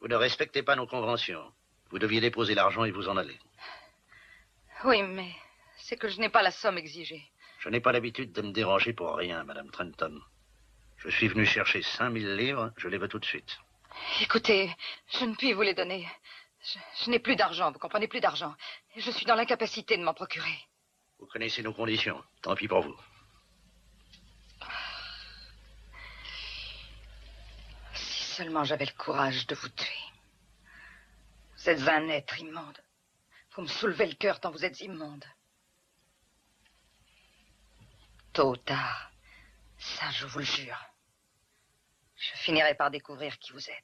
Vous ne respectez pas nos conventions. Vous deviez déposer l'argent et vous en aller. Oui, mais c'est que je n'ai pas la somme exigée. Je n'ai pas l'habitude de me déranger pour rien, Madame Trenton. Je suis venu chercher 5000 livres, je les veux tout de suite. Écoutez, je ne puis vous les donner. Je n'ai plus d'argent, vous comprenez, plus d'argent. Et je suis dans l'incapacité de m'en procurer. Vous connaissez nos conditions, tant pis pour vous. Si seulement j'avais le courage de vous tuer. Vous êtes un être immonde. Vous me soulevez le cœur tant vous êtes immonde. Tôt ou tard, ça je vous le jure, je finirai par découvrir qui vous êtes.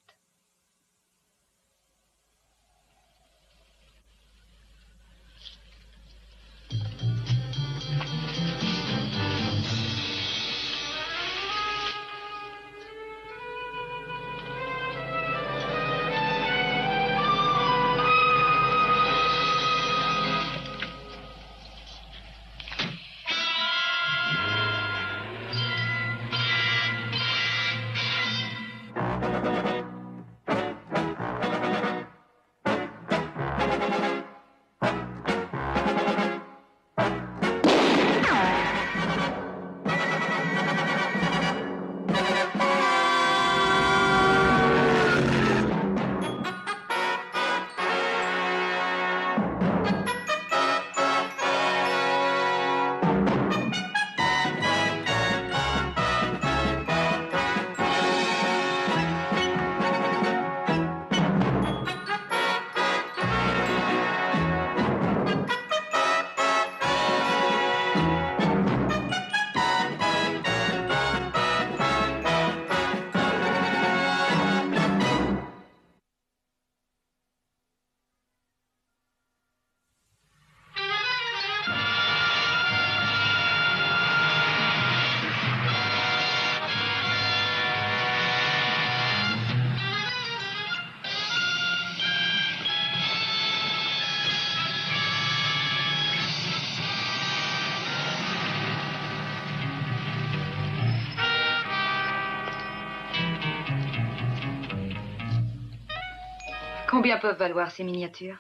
Combien peuvent valoir ces miniatures?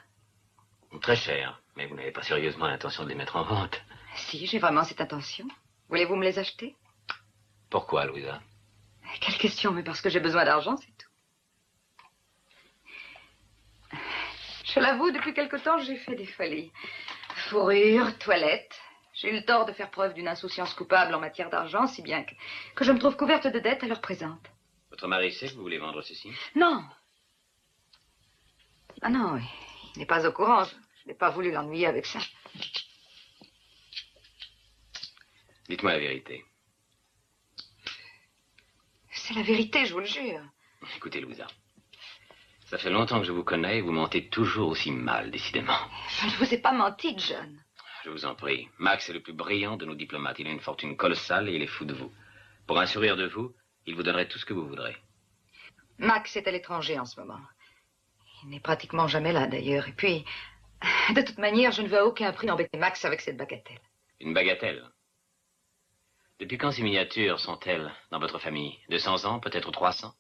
Très cher, mais vous n'avez pas sérieusement l'intention de les mettre en vente. Si, j'ai vraiment cette intention. Voulez-vous me les acheter? Pourquoi, Louisa? Quelle question, mais parce que j'ai besoin d'argent, c'est tout. Je l'avoue, depuis quelque temps, j'ai fait des folies. Fourrure, toilette. J'ai eu le tort de faire preuve d'une insouciance coupable en matière d'argent, si bien que je me trouve couverte de dettes à l'heure présente. Votre mari sait que vous voulez vendre ceci? Non. Ah non, il n'est pas au courant. Je n'ai pas voulu l'ennuyer avec ça. Dites-moi la vérité. C'est la vérité, je vous le jure. Écoutez, Louisa. Ça fait longtemps que je vous connais et vous mentez toujours aussi mal, décidément. Je ne vous ai pas menti, John. Je vous en prie. Max est le plus brillant de nos diplomates. Il a une fortune colossale et il est fou de vous. Pour un sourire de vous, il vous donnerait tout ce que vous voudrez. Max est à l'étranger en ce moment. Il n'est pratiquement jamais là, d'ailleurs. Et puis, de toute manière, je ne veux à aucun prix embêter Max avec cette bagatelle. Une bagatelle? Depuis quand ces miniatures sont-elles dans votre famille? 200 ans, peut-être 300?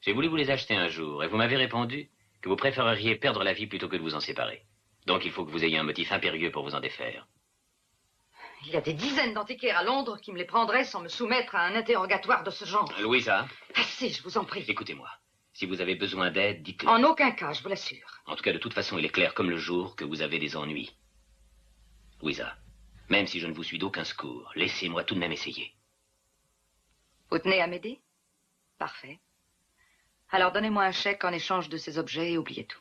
J'ai voulu vous les acheter un jour et vous m'avez répondu que vous préféreriez perdre la vie plutôt que de vous en séparer. Donc il faut que vous ayez un motif impérieux pour vous en défaire. Il y a des dizaines d'antiquaires à Londres qui me les prendraient sans me soumettre à un interrogatoire de ce genre. Louisa, Assez, je vous en prie. écoutez-moi. Si vous avez besoin d'aide, dites-le. En aucun cas, je vous l'assure. En tout cas, de toute façon, il est clair comme le jour que vous avez des ennuis. Louisa, même si je ne vous suis d'aucun secours, laissez-moi tout de même essayer. Vous tenez à m'aider? Parfait. Alors donnez-moi un chèque en échange de ces objets et oubliez tout.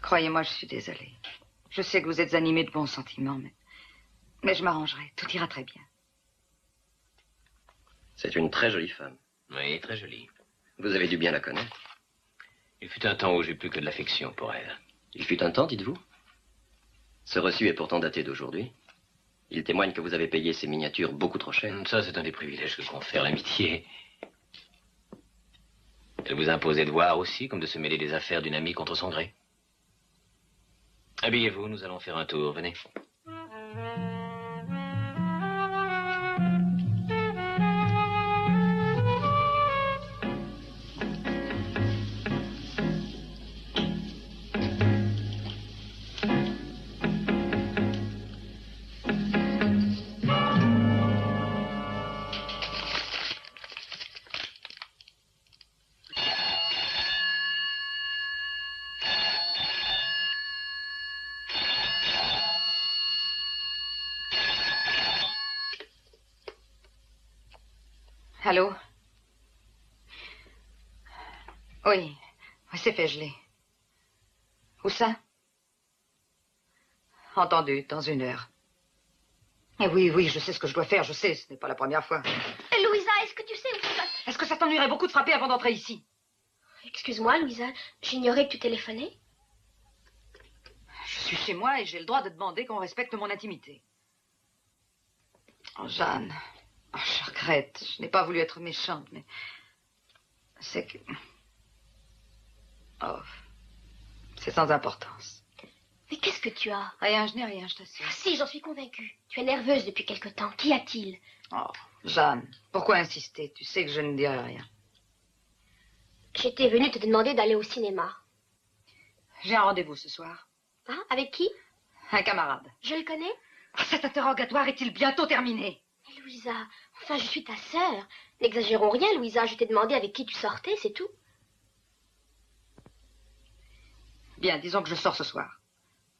Croyez-moi, je suis désolée. Je sais que vous êtes animé de bons sentiments, mais je m'arrangerai. Tout ira très bien. C'est une très jolie femme. Oui, très jolie. Vous avez dû bien la connaître. Il fut un temps où j'ai plus que de l'affection pour elle. Il fut un temps, dites-vous? Ce reçu est pourtant daté d'aujourd'hui. Il témoigne que vous avez payé ces miniatures beaucoup trop cher. Ça, c'est un des privilèges que confère l'amitié. Elle vous a imposé de voir aussi, comme de se mêler des affaires d'une amie contre son gré. Habillez-vous, nous allons faire un tour. Venez. Allô? Oui, c'est fait, je l'ai. Où ça? Entendu, dans 1 heure. Et oui, je sais ce que je dois faire, je sais, ce n'est pas la première fois. Louisa, est-ce que tu sais où tu vas? Est-ce que ça t'ennuierait beaucoup de frapper avant d'entrer ici? Excuse-moi, Louisa, j'ignorais que tu téléphonais. Je suis chez moi et j'ai le droit de demander qu'on respecte mon intimité. Oh, Jeanne, oh, je regrette, je n'ai pas voulu être méchante, mais c'est que... Oh, c'est sans importance. Mais qu'est-ce que tu as? Rien, je n'ai rien, je t'assure. Ah, si, j'en suis convaincue. Tu es nerveuse depuis quelque temps. Qu'y a-t-il? Oh, Jeanne, pourquoi insister? Tu sais que je ne dirai rien. J'étais venue te demander d'aller au cinéma. J'ai un rendez-vous ce soir. Hein? Avec qui? Un camarade. Je le connais? Oh, cet interrogatoire est-il bientôt terminé? Mais Louisa, enfin, je suis ta sœur. N'exagérons rien, Louisa. Je t'ai demandé avec qui tu sortais, c'est tout. Bien, disons que je sors ce soir.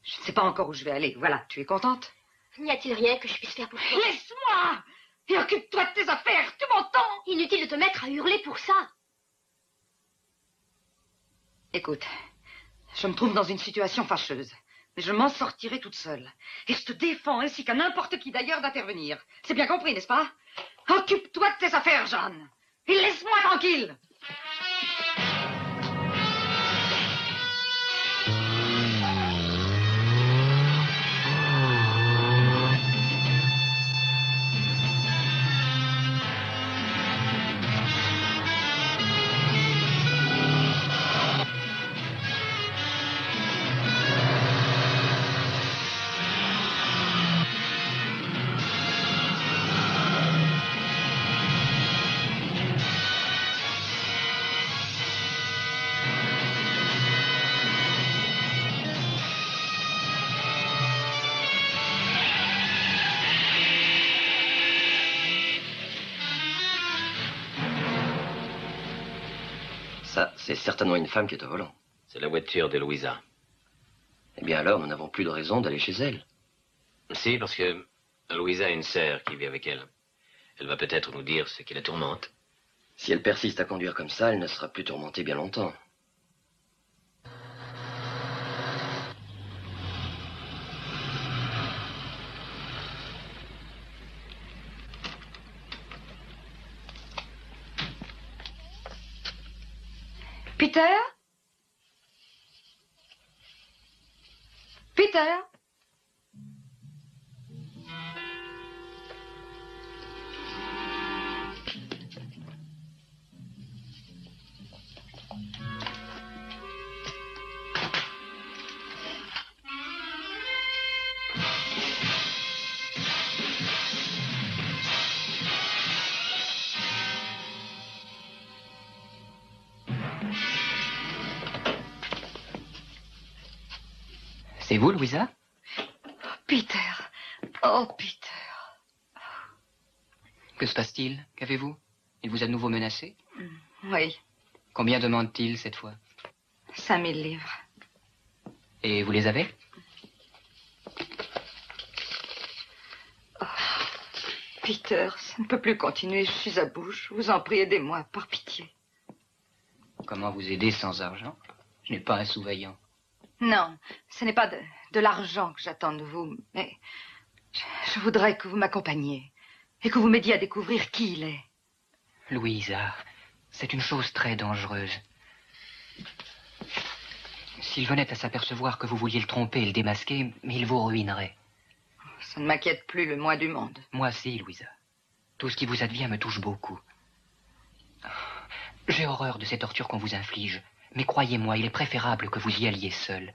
Je ne sais pas encore où je vais aller. Voilà, tu es contente? N'y a-t-il rien que je puisse faire pour toi? Laisse-moi! Et occupe-toi de tes affaires, tu m'entends? Inutile de te mettre à hurler pour ça. Écoute, je me trouve dans une situation fâcheuse. Mais je m'en sortirai toute seule. Et je te défends ainsi qu'à n'importe qui d'ailleurs d'intervenir. C'est bien compris, n'est-ce pas? Occupe-toi de tes affaires, Jeanne. Et laisse-moi tranquille. Ça, c'est certainement une femme qui est au volant. C'est la voiture de Louisa. Eh bien alors, nous n'avons plus de raison d'aller chez elle. Si, parce que Louisa a une sœur qui vit avec elle. Elle va peut-être nous dire ce qui la tourmente. Si elle persiste à conduire comme ça, elle ne sera plus tourmentée bien longtemps. Peter? Peter? Et vous, Louisa? Peter. Oh, Peter. Que se passe-t-il? Qu'avez-vous? Il vous a de nouveau menacé? Oui, Combien demande-t-il cette fois? 5000 livres. Et vous les avez? Peter, ça ne peut plus continuer. Je suis à bout. Je vous en prie, aidez-moi, par pitié. Comment vous aider sans argent? Je n'ai pas un sou vaillant. Non, ce n'est pas de l'argent que j'attends de vous, mais je voudrais que vous m'accompagniez et que vous m'aidiez à découvrir qui il est. Louisa, c'est une chose très dangereuse. S'il venait à s'apercevoir que vous vouliez le tromper et le démasquer, il vous ruinerait. Ça ne m'inquiète plus le moins du monde. Moi, si, Louisa. Tout ce qui vous advient me touche beaucoup. J'ai horreur de ces tortures qu'on vous inflige. Mais croyez-moi, il est préférable que vous y alliez seul.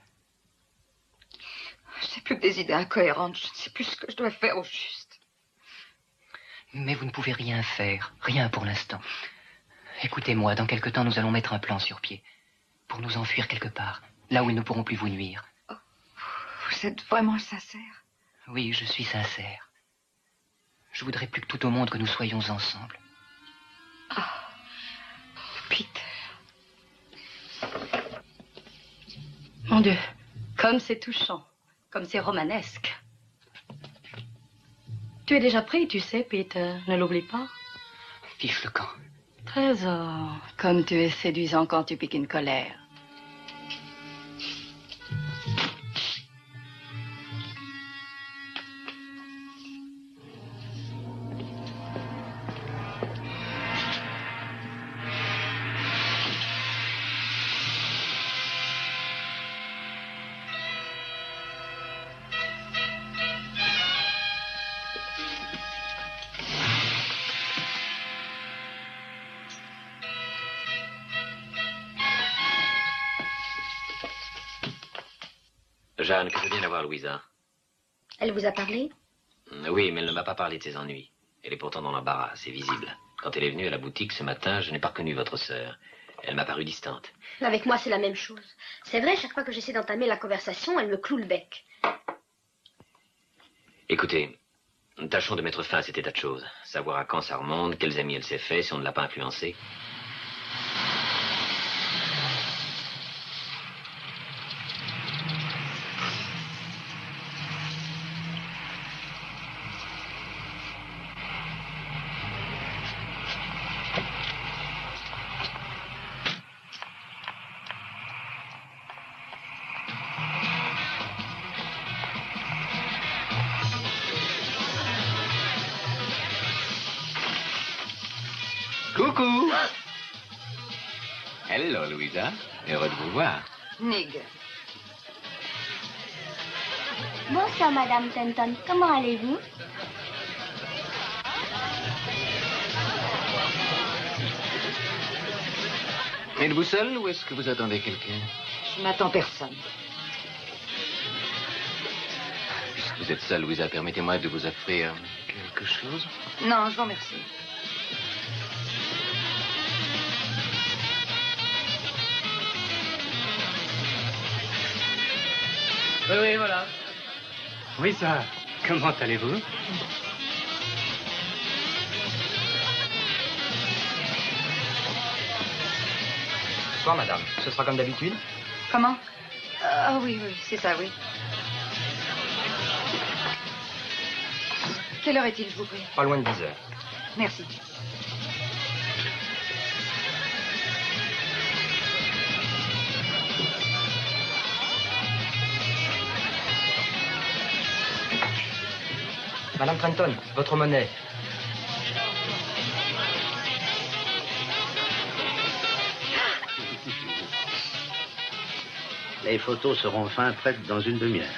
Je n'ai plus que des idées incohérentes. Je ne sais plus ce que je dois faire au juste. Mais vous ne pouvez rien faire. Rien pour l'instant. Écoutez-moi, dans quelque temps, nous allons mettre un plan sur pied. Pour nous enfuir quelque part. Là où ils ne pourront plus vous nuire. Oh, vous êtes vraiment sincère? Oui, je suis sincère. Je voudrais plus que tout au monde que nous soyons ensemble. Ah, Peter. Mon Dieu, comme c'est touchant, comme c'est romanesque. Tu es déjà prêt, tu sais, Peter, ne l'oublie pas. Fiche le camp. Trésor, comme tu es séduisant quand tu piques une colère. Jeanne, que je viens d'avoir Louisa. Elle vous a parlé? Oui, mais elle ne m'a pas parlé de ses ennuis. Elle est pourtant dans l'embarras, c'est visible. Quand elle est venue à la boutique ce matin, je n'ai pas reconnu votre sœur. Elle m'a paru distante. Avec moi, c'est la même chose. C'est vrai, chaque fois que j'essaie d'entamer la conversation, elle me cloue le bec. Écoutez, tâchons de mettre fin à cet état de choses. Savoir à quand ça remonte, quels amis elle s'est fait, si on ne l'a pas influencée. Coucou! Hello, Louisa. Heureux de vous voir. Nig. Bonsoir, Madame Tenton. Comment allez-vous? Êtes-vous seul ou est-ce que vous attendez quelqu'un? Je n'attends personne. Puisque vous êtes seul, Louisa, permettez-moi de vous offrir quelque chose. Non, je vous remercie. Oui, voilà. Oui, ça. Comment allez-vous? Bonsoir, madame. Ce sera comme d'habitude? Comment? Ah oui, c'est ça, oui. Quelle heure est-il, je vous prie? Pas loin de 10 heures. Merci. Madame Trenton, votre monnaie. Les photos seront enfin prêtes dans une demi-heure.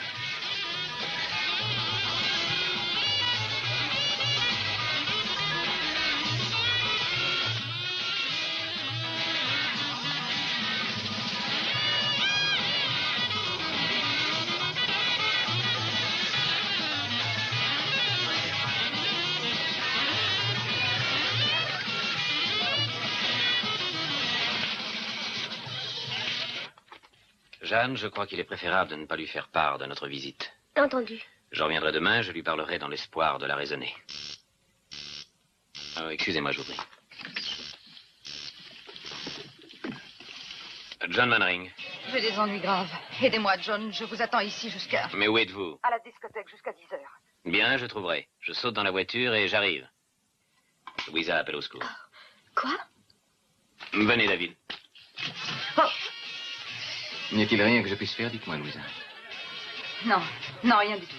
Jeanne, je crois qu'il est préférable de ne pas lui faire part de notre visite. Entendu. Je reviendrai demain, je lui parlerai dans l'espoir de la raisonner. Excusez-moi, je vous prie. John Mannering. J'ai des ennuis graves. Aidez-moi, John. Je vous attends ici jusqu'à... Mais où êtes-vous? À la discothèque, jusqu'à 10 heures. Bien, je trouverai. Je saute dans la voiture et j'arrive. Louisa appelle au secours. Quoi? Venez, David. N'y a-t-il rien que je puisse faire? Dites-moi, Louisa. Non, non, rien du tout.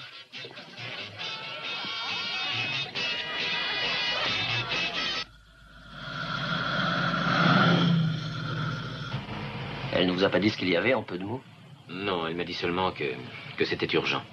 Elle ne vous a pas dit ce qu'il y avait en peu de mots? Non, elle m'a dit seulement que c'était urgent.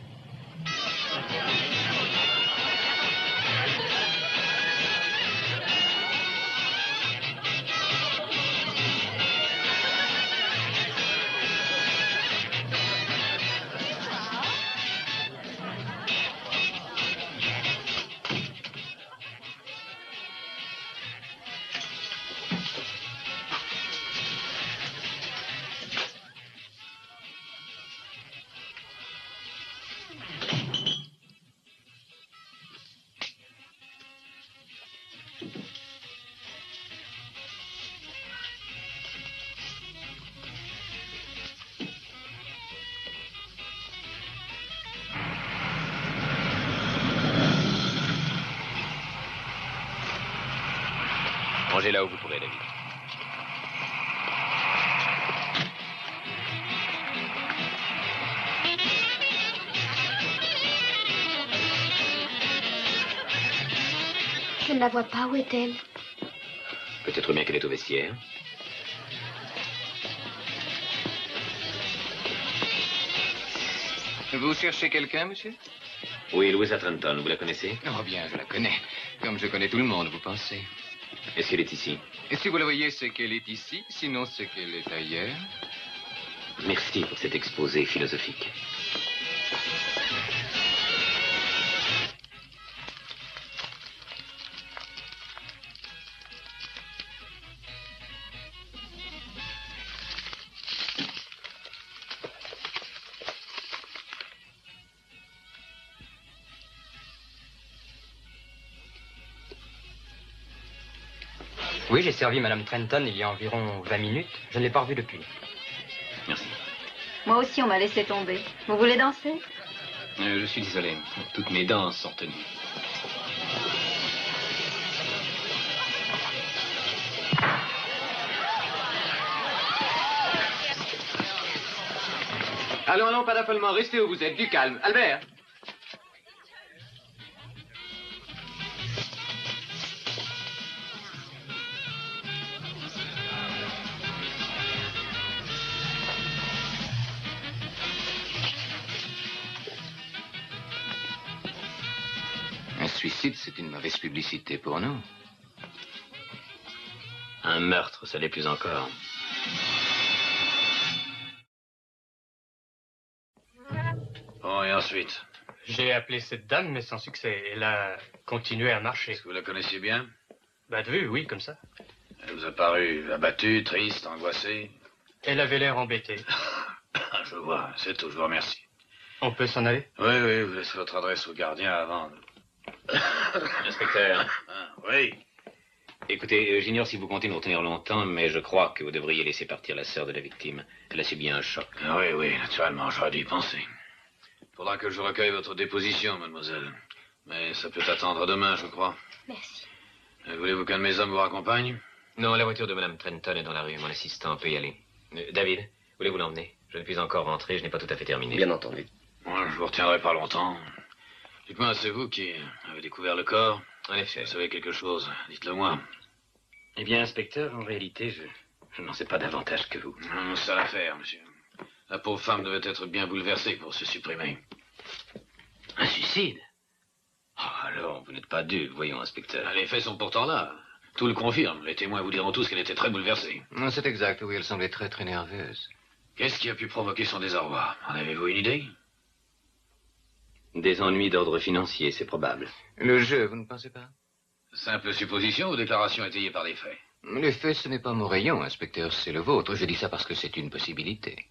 Mangez là où vous pourrez, David. Je ne la vois pas. Où est-elle? Peut-être bien qu'elle est au vestiaire. Vous cherchez quelqu'un, monsieur? Oui, Louisa Trenton, vous la connaissez? Oh bien, je la connais. Comme je connais tout le monde, vous pensez? Est-ce qu'elle est ici? Et si vous la voyez, c'est qu'elle est ici. Sinon, c'est qu'elle est ailleurs. Merci pour cet exposé philosophique. Oui, j'ai servi Madame Trenton il y a environ 20 minutes. Je ne l'ai pas revue depuis. Merci. Moi aussi, on m'a laissé tomber. Vous voulez danser? Je suis désolé. Toutes mes danses sont tenues. Allons, allons, pas d'affolement. Restez où vous êtes. Du calme. Albert! Un suicide, c'est une mauvaise publicité pour nous. Un meurtre, ça l'est plus encore. Bon, et ensuite? J'ai appelé cette dame, mais sans succès. Elle a continué à marcher. Est-ce que vous la connaissiez bien? Bah, de vue, oui, comme ça. Elle vous a paru abattue, triste, angoissée? Elle avait l'air embêtée. Je vois, c'est tout, je vous remercie. On peut s'en aller? Oui, oui, vous laissez votre adresse au gardien avant. Inspecteur. Oui. Écoutez, j'ignore si vous comptez nous retenir longtemps, mais je crois que vous devriez laisser partir la sœur de la victime. Elle a subi un choc. Oui, oui, naturellement, j'aurais dû y penser. Faudra que je recueille votre déposition, mademoiselle. Mais ça peut attendre demain, je crois. Merci. Voulez-vous qu'un de mes hommes vous raccompagne? Non, la voiture de Madame Trenton est dans la rue. Mon assistant peut y aller. David, voulez-vous l'emmener? Je ne puis encore rentrer, je n'ai pas tout à fait terminé. Bien entendu. Moi, je vous retiendrai pas longtemps. Dites-moi, c'est vous qui avez découvert le corps? En effet. Vous savez quelque chose? Dites-le moi. Eh bien, inspecteur, en réalité, je n'en sais pas davantage que vous. C'est à l'affaire, monsieur. La pauvre femme devait être bien bouleversée pour se supprimer. Un suicide? Oh, alors, vous n'êtes pas dupe, voyons, inspecteur. Les faits sont pourtant là. Tout le confirme. Les témoins vous diront tous qu'elle était très bouleversée. Non, c'est exact, oui, elle semblait très, très nerveuse. Qu'est-ce qui a pu provoquer son désarroi? En avez-vous une idée? Des ennuis d'ordre financier, c'est probable. Le jeu, vous ne pensez pas? Simple supposition ou déclaration étayée par des faits? Les faits, ce n'est pas mon rayon, inspecteur, c'est le vôtre. Je dis ça parce que c'est une possibilité.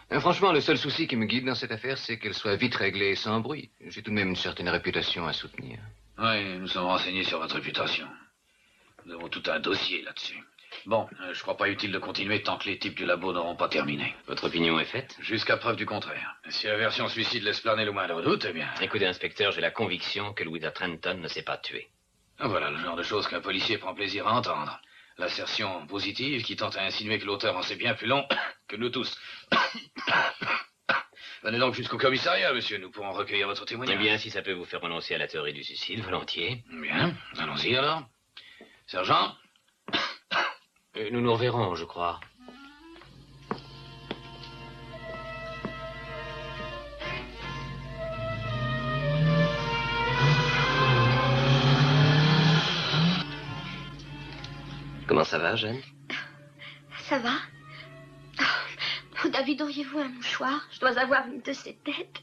Franchement, le seul souci qui me guide dans cette affaire, c'est qu'elle soit vite réglée et sans bruit. J'ai tout de même une certaine réputation à soutenir. Oui, nous sommes renseignés sur votre réputation. Nous avons tout un dossier là-dessus. Bon, je crois pas utile de continuer tant que les types du labo n'auront pas terminé. Votre opinion est faite? Jusqu'à preuve du contraire. Si la version suicide laisse planer le moindre doute, eh bien... Écoutez, inspecteur, j'ai la conviction que Louisa Trenton ne s'est pas tuée. Voilà le genre de choses qu'un policier prend plaisir à entendre. L'assertion positive qui tente à insinuer que l'auteur en sait bien plus long que nous tous. Venez donc jusqu'au commissariat, monsieur. Nous pourrons recueillir votre témoignage. Eh bien, si ça peut vous faire renoncer à la théorie du suicide, volontiers. Bien, allons-y alors. Sergent? Nous nous reverrons, je crois. Comment ça va, Jeanne? Ça va? Oh, David, auriez-vous un mouchoir? Je dois avoir une de ces têtes.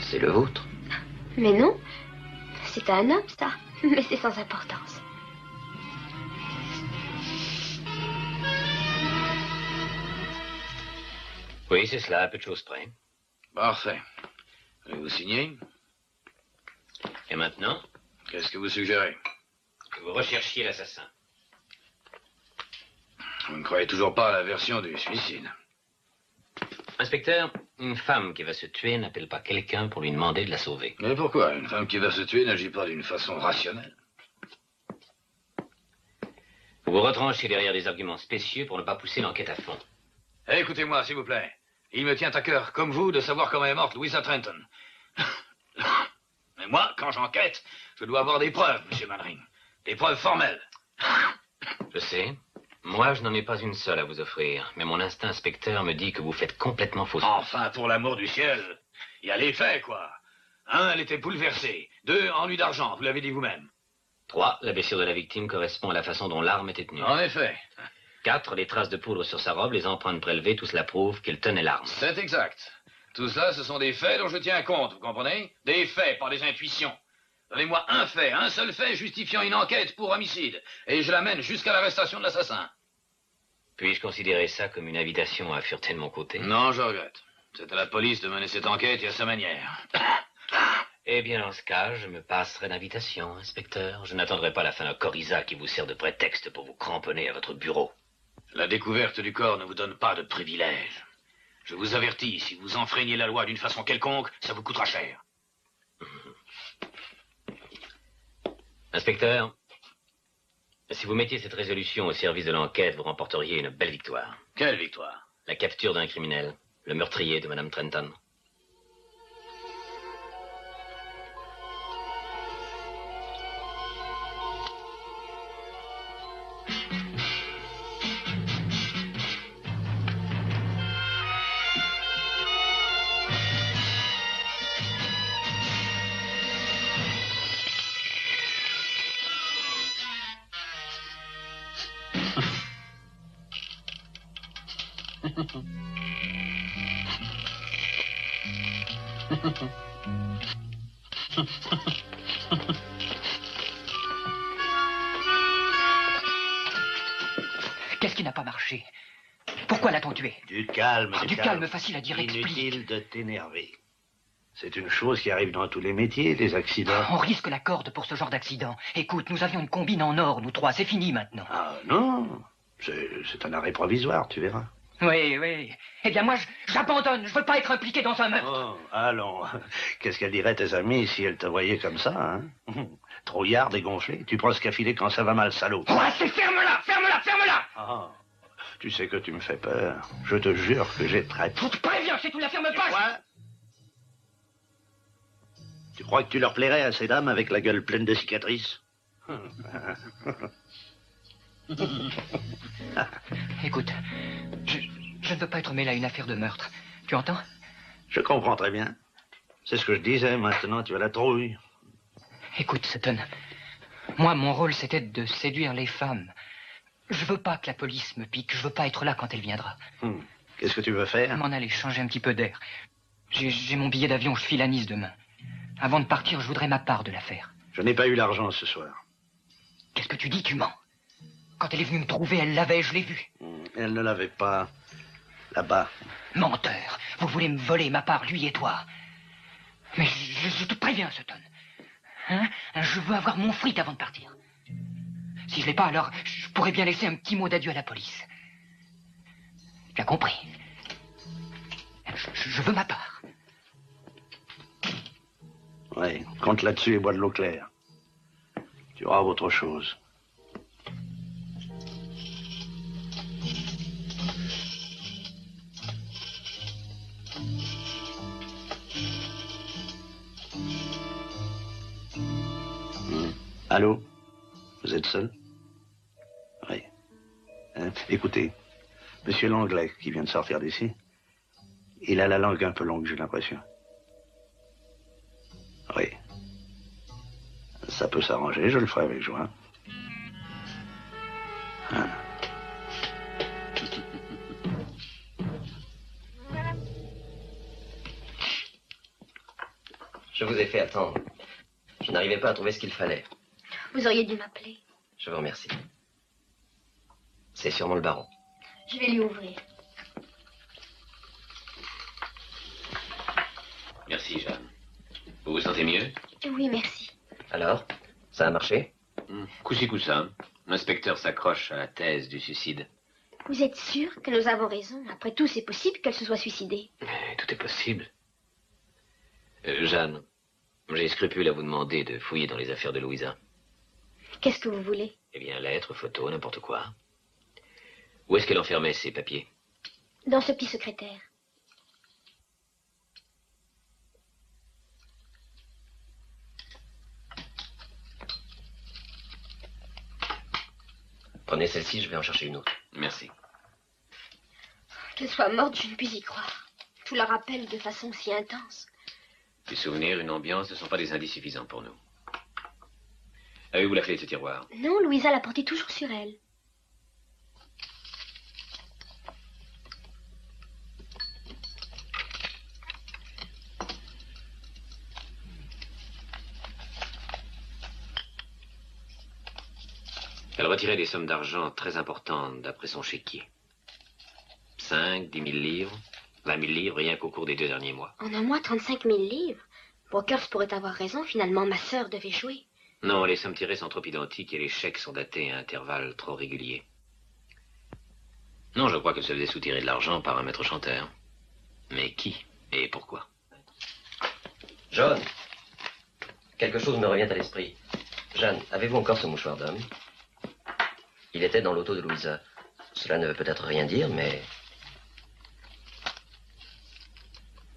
C'est le vôtre. Mais non, c'est un homme, ça. Mais c'est sans importance. Oui, c'est cela, à peu de choses près. Parfait. Allez-vous signer? Et maintenant, Qu'est-ce que vous suggérez? que vous recherchiez l'assassin. Vous ne croyez toujours pas à la version du suicide? Inspecteur, une femme qui va se tuer n'appelle pas quelqu'un pour lui demander de la sauver. Mais pourquoi? Une femme qui va se tuer n'agit pas d'une façon rationnelle. Vous vous retranchez derrière des arguments spécieux pour ne pas pousser l'enquête à fond. Écoutez-moi, s'il vous plaît. Il me tient à cœur, comme vous, de savoir comment est morte Louisa Trenton. Mais moi, quand j'enquête, je dois avoir des preuves, monsieur Mannering. Des preuves formelles. Je sais. Moi, je n'en ai pas une seule à vous offrir. Mais mon instinct inspecteur me dit que vous faites complètement fausse. Enfin, pour l'amour du ciel. Il y a les faits, quoi. 1, elle était bouleversée. 2, ennui d'argent, vous l'avez dit vous-même. 3, la blessure de la victime correspond à la façon dont l'arme était tenue. En effet. 4, les traces de poudre sur sa robe, les empreintes prélevées, tout cela prouve qu'il tenait l'arme. C'est exact. Tout ça, ce sont des faits dont je tiens compte, vous comprenez? Des faits, pas des intuitions. Donnez-moi un fait, un seul fait justifiant une enquête pour homicide, et je l'amène jusqu'à l'arrestation de l'assassin. Puis-je considérer ça comme une invitation à fureter de mon côté? Non, je regrette. C'est à la police de mener cette enquête et à sa manière. Eh bien, dans ce cas, je me passerai d'invitation, inspecteur. Je n'attendrai pas la fin d'un coryza qui vous sert de prétexte pour vous cramponner à votre bureau. La découverte du corps ne vous donne pas de privilège. Je vous avertis, si vous enfreignez la loi d'une façon quelconque, ça vous coûtera cher. Inspecteur, si vous mettiez cette résolution au service de l'enquête, vous remporteriez une belle victoire. Quelle victoire? La capture d'un criminel, le meurtrier de Madame Trenton. Qu'est-ce qui n'a pas marché? Pourquoi l'a-t-on tué? Du calme, Du calme, facile à dire, explique. Inutile de t'énerver. C'est une chose qui arrive dans tous les métiers, des accidents. On risque la corde pour ce genre d'accident. Écoute, nous avions une combine en or, nous trois. C'est fini maintenant. Ah non, c'est un arrêt provisoire, tu verras. Oui, oui. Eh bien, moi, j'abandonne. Je veux pas être impliqué dans un meurtre. Oh, allons. Qu'est-ce qu'elle dirait tes amis si elles te voyaient comme ça, hein? Trouillard, dégonflé. Tu prends ce qu'a filé quand ça va mal, salaud. Oh, c'est ferme-la, ferme-la, ferme-la. Ah, tu sais que tu me fais peur. Je te jure que j'ai très... Je te préviens, si tu ne la fermes pas... Quoi? Tu crois que tu leur plairais à ces dames avec la gueule pleine de cicatrices? Écoute, je ne veux pas être mêlé à une affaire de meurtre. Tu entends? Je comprends très bien. C'est ce que je disais, maintenant tu as la trouille. Écoute, Sutton, moi, mon rôle, c'était de séduire les femmes. Je veux pas que la police me pique. Je veux pas être là quand elle viendra. Qu'est-ce que tu veux faire? M'en aller changer un petit peu d'air. J'ai mon billet d'avion, je file à Nice demain. Avant de partir, je voudrais ma part de l'affaire. Je n'ai pas eu l'argent ce soir. Qu'est-ce que tu dis? Tu mens. Quand elle est venue me trouver, elle l'avait, je l'ai vue. Elle ne l'avait pas. Là-bas. Menteur. Vous voulez me voler ma part, lui et toi. Mais je te préviens, Sutton. Hein? Je veux avoir mon fric avant de partir. Si je l'ai pas, alors je pourrais bien laisser un petit mot d'adieu à la police. Tu as compris? Je veux ma part. Oui, compte là-dessus et bois de l'eau claire. Tu auras autre chose. Allô? Vous êtes seul? Oui. Écoutez, monsieur Langlais, qui vient de sortir d'ici, il a la langue un peu longue, j'ai l'impression. Oui. Ça peut s'arranger, je le ferai avec joie. Hein. Je vous ai fait attendre. Je n'arrivais pas à trouver ce qu'il fallait. Vous auriez dû m'appeler. Je vous remercie. C'est sûrement le baron. Je vais lui ouvrir. Merci, Jeanne. Vous vous sentez mieux? Oui, merci. Alors, ça a marché? Coup-ci, coup-ça. L'inspecteur s'accroche à la thèse du suicide. Vous êtes sûr que nous avons raison? Après tout, c'est possible qu'elle se soit suicidée. Mais tout est possible. Jeanne, j'ai scrupule à vous demander de fouiller dans les affaires de Louisa. Qu'est-ce que vous voulez? Eh bien, lettres, photos, n'importe quoi. Où est-ce qu'elle enfermait ses papiers? Dans ce petit secrétaire. Prenez celle-ci, je vais en chercher une autre. Merci. Qu'elle soit morte, je ne puis y croire. Tout la rappelle de façon si intense. Les souvenirs, une ambiance ne sont pas des indices suffisants pour nous. Avez-vous la clé de ce tiroir? Non, Louisa la portait toujours sur elle. Elle retirait des sommes d'argent très importantes d'après son chéquier. 5, 10 000 livres, 20 000 livres rien qu'au cours des 2 derniers mois. En un mois, 35 000 livres. Brokers pourrait avoir raison. Finalement, ma sœur devait jouer. Non, les sommes tirées sont trop identiques et les chèques sont datés à intervalles trop réguliers. Non, je crois qu'elle se faisait soutirer de l'argent par un maître chanteur. Mais qui et pourquoi? John, quelque chose me revient à l'esprit. Jeanne, avez-vous encore ce mouchoir d'homme? Il était dans l'auto de Louisa. Cela ne veut peut-être rien dire, mais...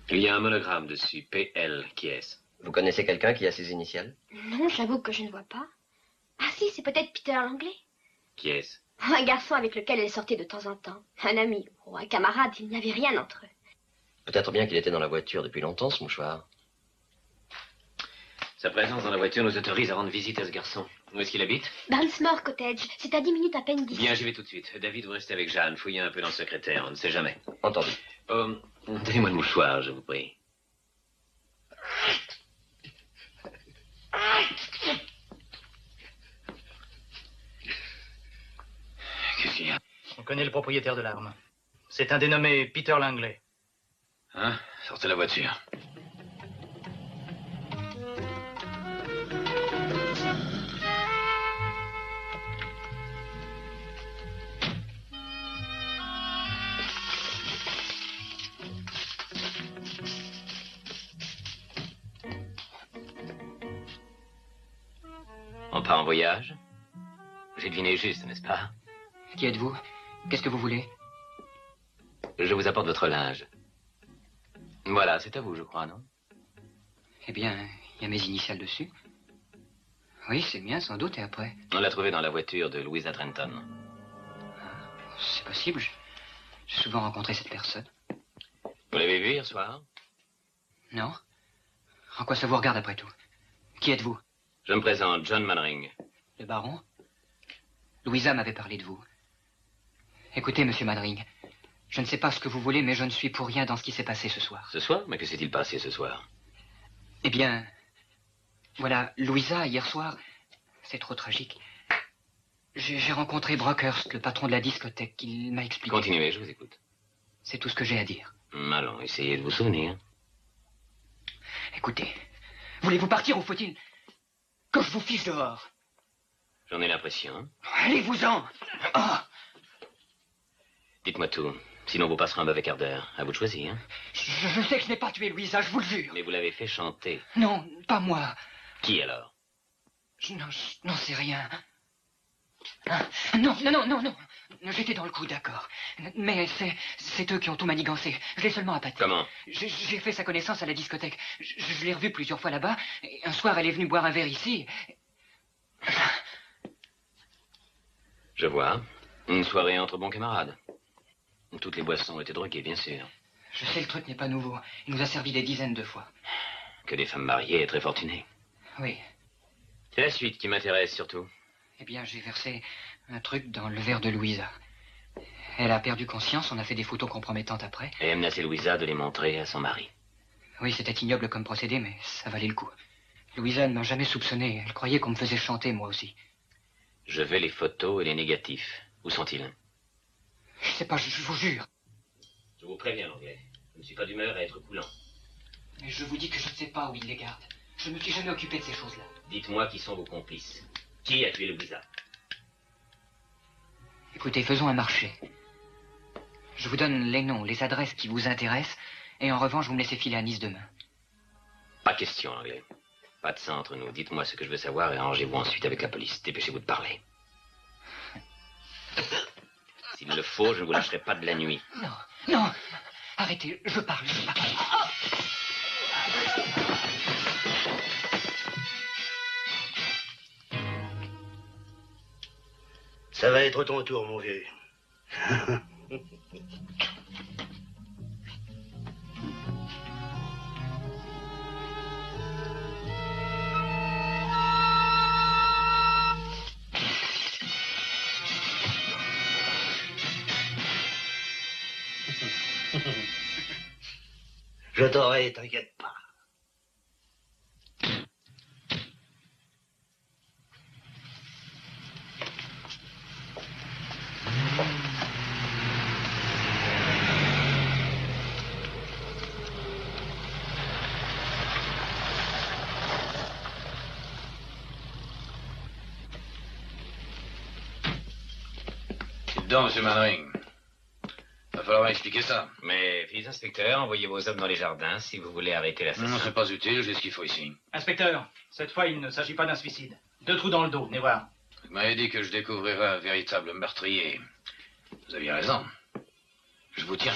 Il y a un monogramme dessus, PL. Qui est-ce? Vous connaissez quelqu'un qui a ces initiales? Non, j'avoue que je ne vois pas. Ah si, c'est peut-être Peter Langlais. Qui est-ce? Un garçon avec lequel elle sortait de temps en temps. Un ami ou un camarade, il n'y avait rien entre eux. Peut-être bien qu'il était dans la voiture depuis longtemps, ce mouchoir. Sa présence dans la voiture nous autorise à rendre visite à ce garçon. Où est-ce qu'il habite? Barnsmore Cottage. C'est à 10 minutes à peine d'ici. Bien, j'y vais tout de suite. David, vous restez avec Jeanne. Fouillez un peu dans le secrétaire, on ne sait jamais. Entendu. Donnez-moi le mouchoir, je vous prie. Qu'est-ce qu'il y a? On connaît le propriétaire de l'arme. C'est un dénommé Peter Langlais. Hein? Sortez la voiture. On part en voyage? J'ai deviné juste, n'est-ce pas? Qui êtes-vous? Qu'est-ce que vous voulez? Je vous apporte votre linge. Voilà, c'est à vous, je crois, non? Eh bien, il y a mes initiales dessus. Oui, c'est bien, sans doute, et après? On l'a trouvé dans la voiture de Louisa Trenton. C'est possible. J'ai souvent rencontré cette personne. Vous l'avez vu hier soir? Non? En quoi ça vous regarde, après tout? Qui êtes-vous? Je me présente, John Mannering. Le baron? Louisa m'avait parlé de vous. Écoutez, monsieur Mannering, je ne sais pas ce que vous voulez, mais je ne suis pour rien dans ce qui s'est passé ce soir. Ce soir? Mais que s'est-il passé ce soir? Eh bien, voilà, Louisa, hier soir, c'est trop tragique. J'ai rencontré Brockhurst, le patron de la discothèque. Il m'a expliqué. Continuez, je vous écoute. C'est tout ce que j'ai à dire. Allons, essayez de vous souvenir. Écoutez, voulez-vous partir ou faut-il que je vous fiche dehors? J'en ai l'impression. Allez-vous-en! Oh. Dites-moi tout. Sinon, vous passerez un mauvais quart d'heure. À vous de choisir. Je sais que je n'ai pas tué Louisa, je vous le jure. Mais vous l'avez fait chanter. Non, pas moi. Qui alors? Je n'en sais rien. Non. J'étais dans le coup, d'accord. Mais c'est eux qui ont tout manigancé. Je l'ai seulement appâté. Comment? J'ai fait sa connaissance à la discothèque. Je l'ai revue plusieurs fois là-bas. Et un soir, elle est venue boire un verre ici. Je vois. Une soirée entre bons camarades. Toutes les boissons ont été droguées, bien sûr. Je sais, le truc n'est pas nouveau. Il nous a servi des dizaines de fois. Que des femmes mariées et très fortunées. Oui. C'est la suite qui m'intéresse surtout. Eh bien, j'ai versé un truc dans le verre de Louisa. Elle a perdu conscience, on a fait des photos compromettantes après. Et elle menaçait Louisa de les montrer à son mari. Oui, c'était ignoble comme procédé, mais ça valait le coup. Louisa ne m'a jamais soupçonné. Elle croyait qu'on me faisait chanter, moi aussi. Je veux les photos et les négatifs. Où sont-ils? Je sais pas, je vous jure. Je vous préviens, l'anglais. Je ne suis pas d'humeur à être coulant. Mais je vous dis que je ne sais pas où il les garde. Je ne me suis jamais occupé de ces choses-là. Dites-moi qui sont vos complices. Qui a tué Louisa? Écoutez, faisons un marché. Je vous donne les noms, les adresses qui vous intéressent, et en revanche, vous me laissez filer à Nice demain. Pas question, l'anglais. Pas de ça entre nous. Dites-moi ce que je veux savoir et arrangez-vous ensuite avec la police. Dépêchez-vous de parler. S'il le faut, je ne vous lâcherai pas de la nuit. Non. Arrêtez, je parle. Ça va être ton tour, mon vieux. Je t'aurai, t'inquiète pas. Dites donc, monsieur Mannering. Va falloir m'expliquer ça. Mais, fils inspecteur, envoyez vos hommes dans les jardins si vous voulez arrêter l'assassin. Non, c'est pas utile, j'ai ce qu'il faut ici. Inspecteur, cette fois, il ne s'agit pas d'un suicide. 2 trous dans le dos, venez voir. Vous m'avez dit que je découvrirais un véritable meurtrier. Vous aviez raison. Je vous tiens.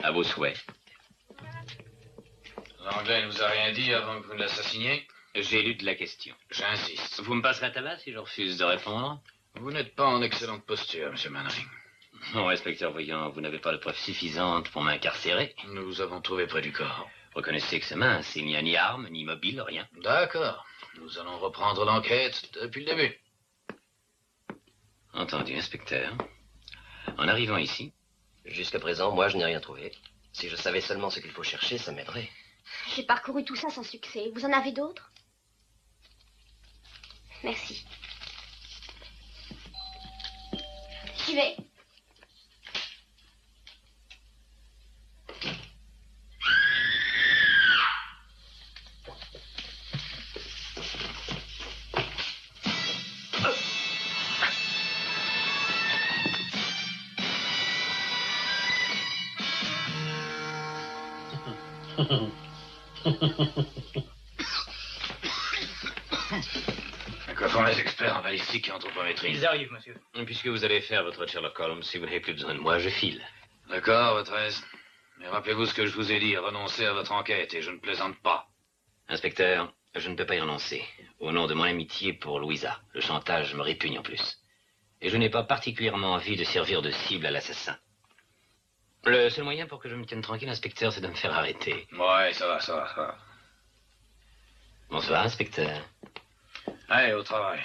À vos souhaits. L'anglais ne vous a rien dit avant que vous ne l'assassiniez? J'élude la question. J'insiste. Vous me passerez à tabac si je refuse de répondre? Vous n'êtes pas en excellente posture, monsieur Mannering. Non, inspecteur, voyons, vous n'avez pas de preuves suffisantes pour m'incarcérer. Nous avons trouvé près du corps. Reconnaissez que c'est mince, il n'y a ni arme, ni mobile, rien. D'accord. Nous allons reprendre l'enquête depuis le début. Entendu, inspecteur. En arrivant ici... Jusqu'à présent, moi, je n'ai rien trouvé. Si je savais seulement ce qu'il faut chercher, ça m'aiderait. J'ai parcouru tout ça sans succès. Vous en avez d'autres? Merci. J'y vais. Que font les experts en balistique et anthropométrie? Ils arrivent, monsieur. Puisque vous allez faire votre Sherlock Holmes, si vous n'avez plus besoin de moi, je file. D'accord, votre aise. Mais rappelez-vous ce que je vous ai dit, renoncez à votre enquête, et je ne plaisante pas. Inspecteur, je ne peux pas y renoncer. Au nom de mon amitié pour Louisa, le chantage me répugne en plus. Et je n'ai pas particulièrement envie de servir de cible à l'assassin. Le seul moyen pour que je me tienne tranquille, inspecteur, c'est de me faire arrêter. Ouais, ça va. Bonsoir, inspecteur. Allez, au travail.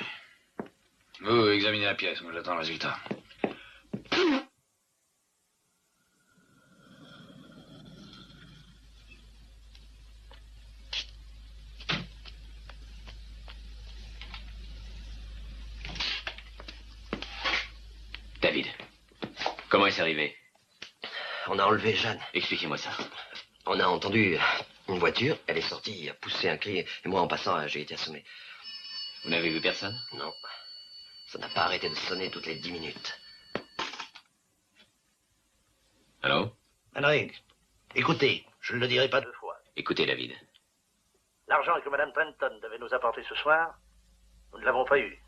Vous, examinez la pièce, moi j'attends le résultat. David, comment est-ce arrivé? On a enlevé Jeanne. Expliquez-moi ça. On a entendu une voiture, elle est sortie, a poussé un cri, et moi, en passant, j'ai été assommé. Vous n'avez vu personne? Non. Ça n'a pas arrêté de sonner toutes les 10 minutes. Allô? Henrik, écoutez, je ne le dirai pas deux fois. Écoutez, David. L'argent que Mme Trenton devait nous apporter ce soir, nous ne l'avons pas eu.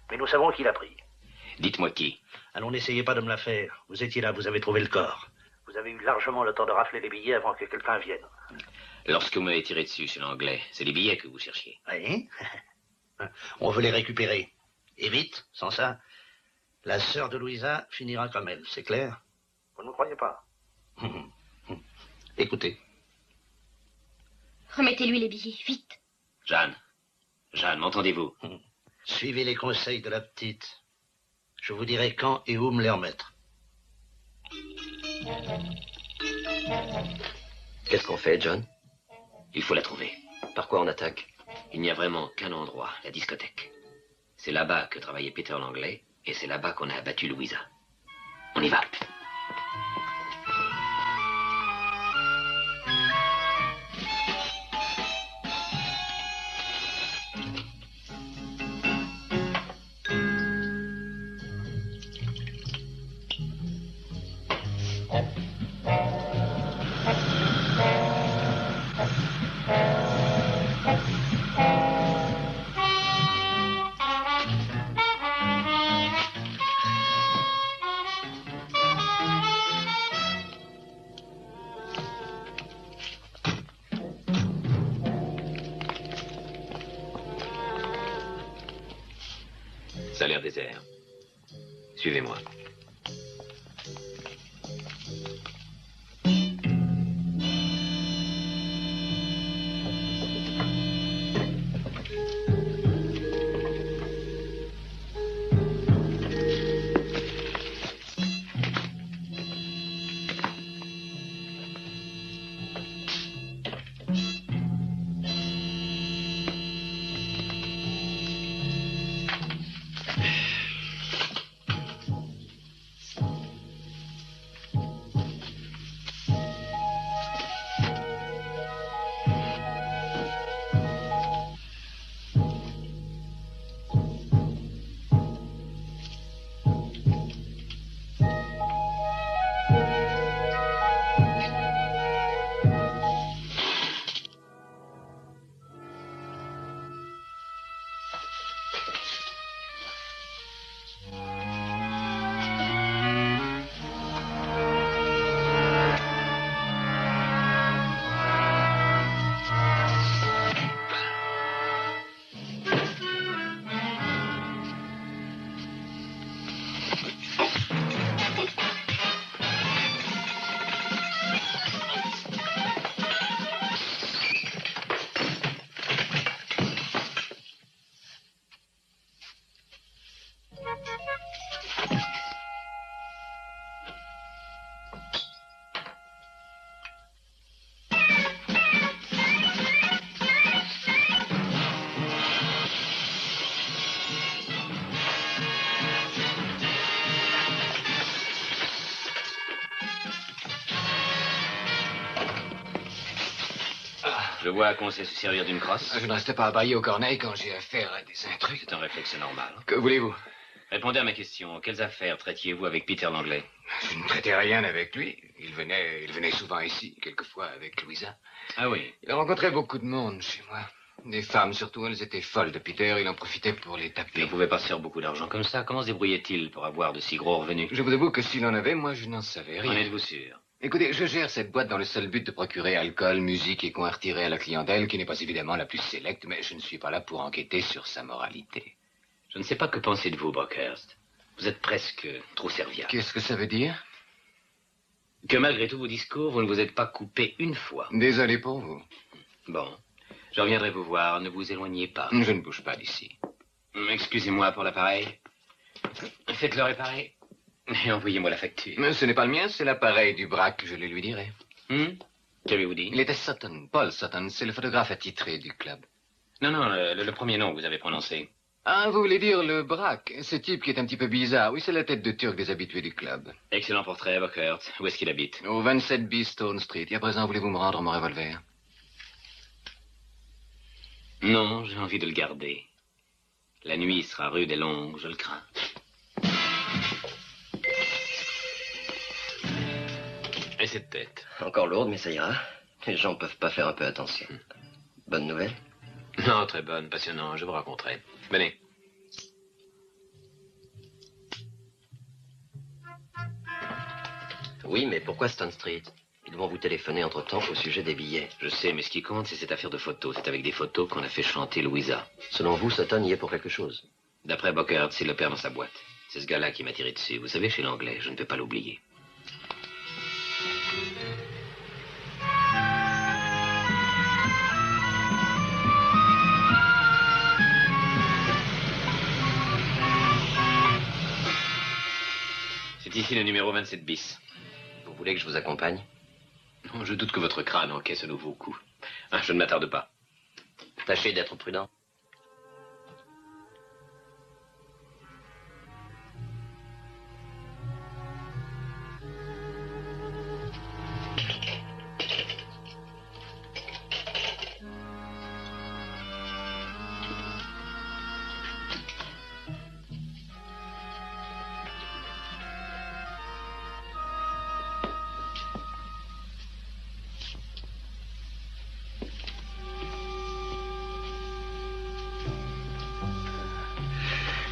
Mais nous savons qui l'a pris. Dites-moi qui. Allons, n'essayez pas de me la faire. Vous étiez là, vous avez trouvé le corps. Vous avez eu largement le temps de rafler les billets avant que quelqu'un vienne. Lorsque vous m'avez tiré dessus sur l'anglais, c'est les billets que vous cherchiez. Oui. On veut les récupérer. Et vite, sans ça, la sœur de Louisa finira comme elle, c'est clair? Vous ne me croyez pas? Écoutez. Remettez-lui les billets, vite. Jeanne. Jeanne, m'entendez-vous? Suivez les conseils de la petite. Je vous dirai quand et où me les remettre. Qu'est-ce qu'on fait, John? Il faut la trouver. Par quoi on attaque? Il n'y a vraiment qu'un endroit, la discothèque. C'est là-bas que travaillait Peter Langlais, et c'est là-bas qu'on a abattu Louisa. On y va. Ça a l'air désert. Suivez-moi. Je vois qu'on sait se servir d'une crosse. Je ne reste pas abaillé au corneille quand j'ai affaire à des intrus. C'est un réflexe normal. Que voulez-vous? Répondez à ma question. Quelles affaires traitiez-vous avec Peter Langlais? Je ne traitais rien avec lui. Il venait souvent ici, quelquefois avec Louisa. Ah oui? Il a rencontré beaucoup de monde chez moi. Des femmes surtout, elles étaient folles de Peter. Il en profitait pour les taper. Il ne pouvait pas se faire beaucoup d'argent comme ça. Comment se débrouillait-il pour avoir de si gros revenus? Je vous avoue que s'il en avait, moi, je n'en savais rien. En êtes-vous sûr? Écoutez, je gère cette boîte dans le seul but de procurer alcool, musique et coins retirés à la clientèle, qui n'est pas évidemment la plus sélecte, mais je ne suis pas là pour enquêter sur sa moralité. Je ne sais pas que penser de vous, Brockhurst. Vous êtes presque trop serviable. Qu'est-ce que ça veut dire? Que malgré tous vos discours, vous ne vous êtes pas coupé une fois. Désolé pour vous. Bon, je reviendrai vous voir. Ne vous éloignez pas. Je ne bouge pas d'ici. Excusez-moi pour l'appareil. Faites-le réparer. Et envoyez-moi la facture. Mais ce n'est pas le mien, c'est l'appareil du braque, je le lui dirai. Qu'avez-vous dit? Il était Sutton, Paul Sutton, c'est le photographe attitré du club. Non, le premier nom que vous avez prononcé. Ah, vous voulez dire le braque, ce type qui est un petit peu bizarre. Oui, c'est la tête de Turc des habitués du club. Excellent portrait, Buckert. Où est-ce qu'il habite? Au 27 bis Stone Street. Et à présent, voulez-vous me rendre mon revolver? Non, j'ai envie de le garder. La nuit sera rude et longue, je le crains. Et cette tête? Encore lourde, mais ça ira. Les gens peuvent pas faire un peu attention. Bonne nouvelle? Non, très bonne, passionnant, je vous raconterai. Venez. Oui, mais pourquoi Stone Street? Ils vont vous téléphoner entre-temps au sujet des billets. Je sais, mais ce qui compte, c'est cette affaire de photos. C'est avec des photos qu'on a fait chanter Louisa. Selon vous, Sutton y est pour quelque chose? D'après Buckert, c'est le père dans sa boîte. C'est ce gars-là qui m'a tiré dessus. Vous savez, chez l'anglais, je ne vais pas l'oublier. C'est ici le numéro 27 bis. Vous voulez que je vous accompagne? Non, je doute que votre crâne encaisse un nouveau coup. Ah, je ne m'attarde pas. Tâchez d'être prudent.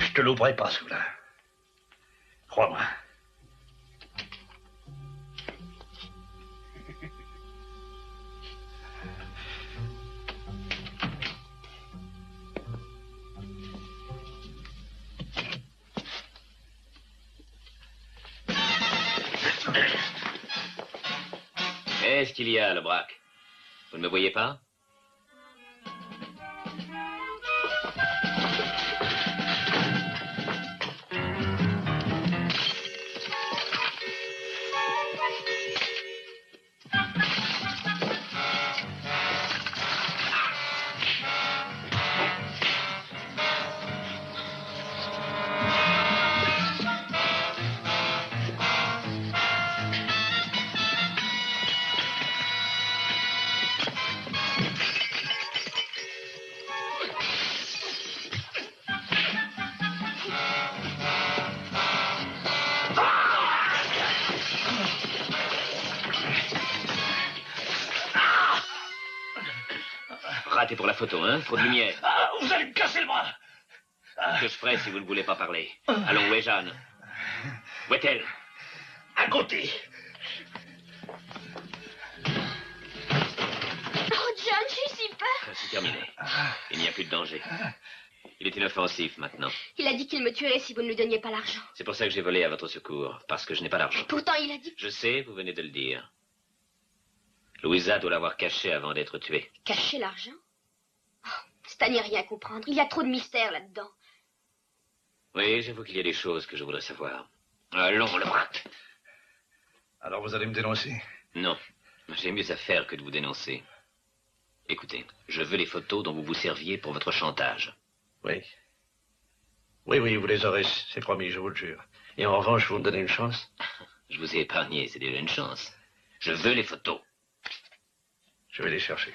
Je te l'ouvrirai pas, celui-là. Crois-moi. Qu'est-ce qu'il y a, le braque? Vous ne me voyez pas? Raté pour la photo, hein? Trop de lumière. Ah, vous allez me casser le bras! Que je ferai si vous ne voulez pas parler? Allons, où est Jeanne? Où est-elle? À côté! Oh, John, j'ai si peur. C'est terminé. Il n'y a plus de danger. Il est inoffensif maintenant. Il a dit qu'il me tuerait si vous ne lui donniez pas l'argent. C'est pour ça que j'ai volé à votre secours, parce que je n'ai pas d'argent. Pourtant, il a dit... Je sais, vous venez de le dire. Louisa doit l'avoir caché avant d'être tuée. Cacher l'argent? Oh, c'est à n'y rien comprendre. Il y a trop de mystère là-dedans. Oui, j'avoue qu'il y a des choses que je voudrais savoir. Allons, le braque. Alors vous allez me dénoncer? Non, j'ai mieux à faire que de vous dénoncer. Écoutez, je veux les photos dont vous vous serviez pour votre chantage. Oui. Oui, vous les aurez, c'est promis, je vous le jure. Et en revanche, vous me donnez une chance? Je vous ai épargné, c'est déjà une chance. Je veux les photos. Je vais les chercher.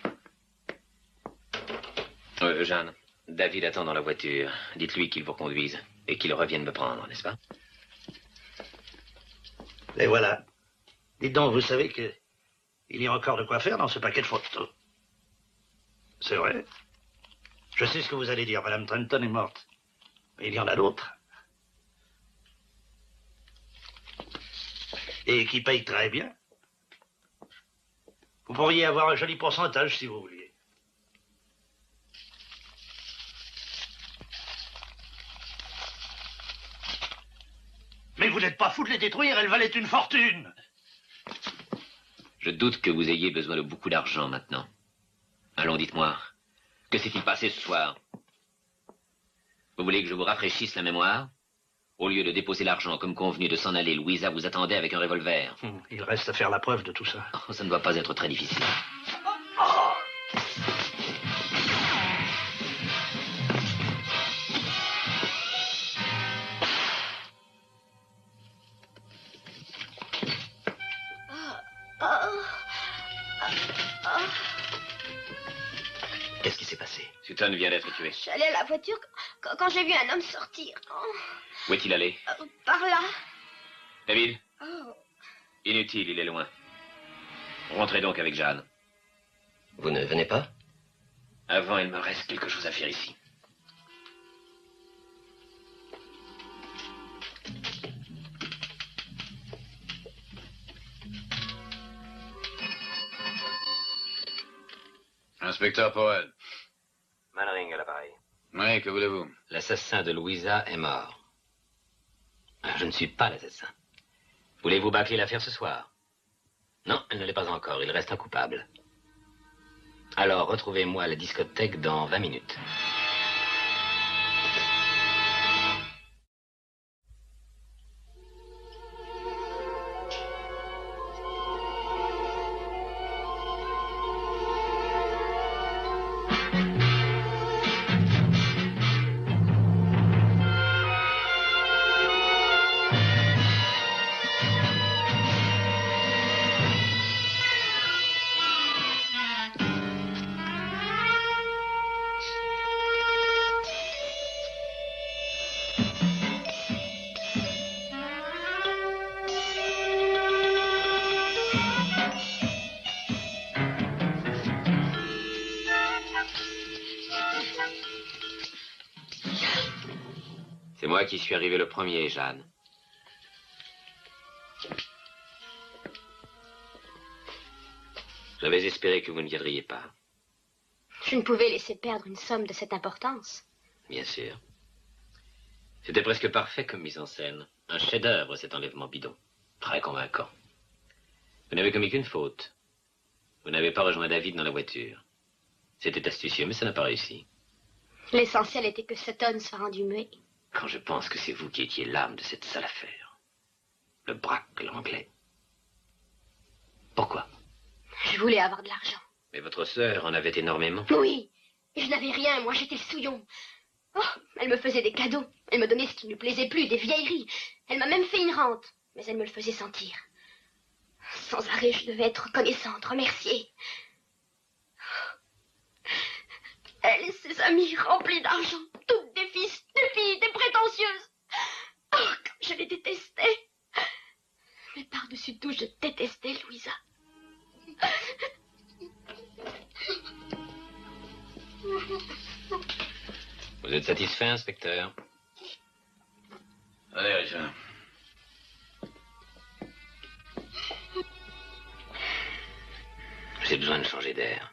Jeanne, David attend dans la voiture. Dites-lui qu'il vous conduise et qu'il revienne me prendre, n'est-ce pas? Et voilà. Dites donc, vous savez que il y a encore de quoi faire dans ce paquet de photos. C'est vrai. Je sais ce que vous allez dire. Madame Trenton est morte. Mais il y en a d'autres. Et qui payent très bien. Vous pourriez avoir un joli pourcentage si vous vouliez. Mais vous n'êtes pas fou de les détruire, elles valaient une fortune. Je doute que vous ayez besoin de beaucoup d'argent maintenant. Allons, dites-moi, que s'est-il passé ce soir? Vous voulez que je vous rafraîchisse la mémoire? Au lieu de déposer l'argent comme convenu de s'en aller, Louisa vous attendait avec un revolver. Il reste à faire la preuve de tout ça. Oh, ça ne doit pas être très difficile. Sutton vient d'être tué. Je suis allée à la voiture quand j'ai vu un homme sortir. Oh. Où est-il allé? Par là. David? Oh. Inutile, il est loin. Rentrez donc avec Jeanne. Vous ne venez pas? Avant, il me reste quelque chose à faire ici. Inspecteur Powell. Mannering à l'appareil. Oui, que voulez-vous? L'assassin de Louisa est mort. Je ne suis pas l'assassin. Voulez-vous bâcler l'affaire ce soir? Non, elle ne l'est pas encore. Il reste un coupable. Alors, retrouvez-moi à la discothèque dans 20 minutes. C'est moi qui suis arrivé le premier, Jeanne. J'avais espéré que vous ne viendriez pas. Je ne pouvais laisser perdre une somme de cette importance. Bien sûr. C'était presque parfait comme mise en scène. Un chef-d'œuvre, cet enlèvement bidon. Très convaincant. Vous n'avez commis qu'une faute. Vous n'avez pas rejoint David dans la voiture. C'était astucieux, mais ça n'a pas réussi. L'essentiel était que Sutton soit rendu muet. Quand je pense que c'est vous qui étiez l'âme de cette sale affaire. Le braque, l'anglais. Pourquoi? Je voulais avoir de l'argent. Mais votre sœur en avait énormément. Oui, et je n'avais rien, moi j'étais le souillon. Oh, elle me faisait des cadeaux. Elle me donnait ce qui ne lui plaisait plus, des vieilleries. Elle m'a même fait une rente, mais elle me le faisait sentir. Sans arrêt, je devais être reconnaissante, remerciée. Elle et ses amis remplis d'argent, toutes des filles stupides et prétentieuses. Oh, comme je les détestais. Mais par-dessus tout, je détestais Louisa. Vous êtes satisfait, inspecteur? Allez, Richard. J'ai besoin de changer d'air.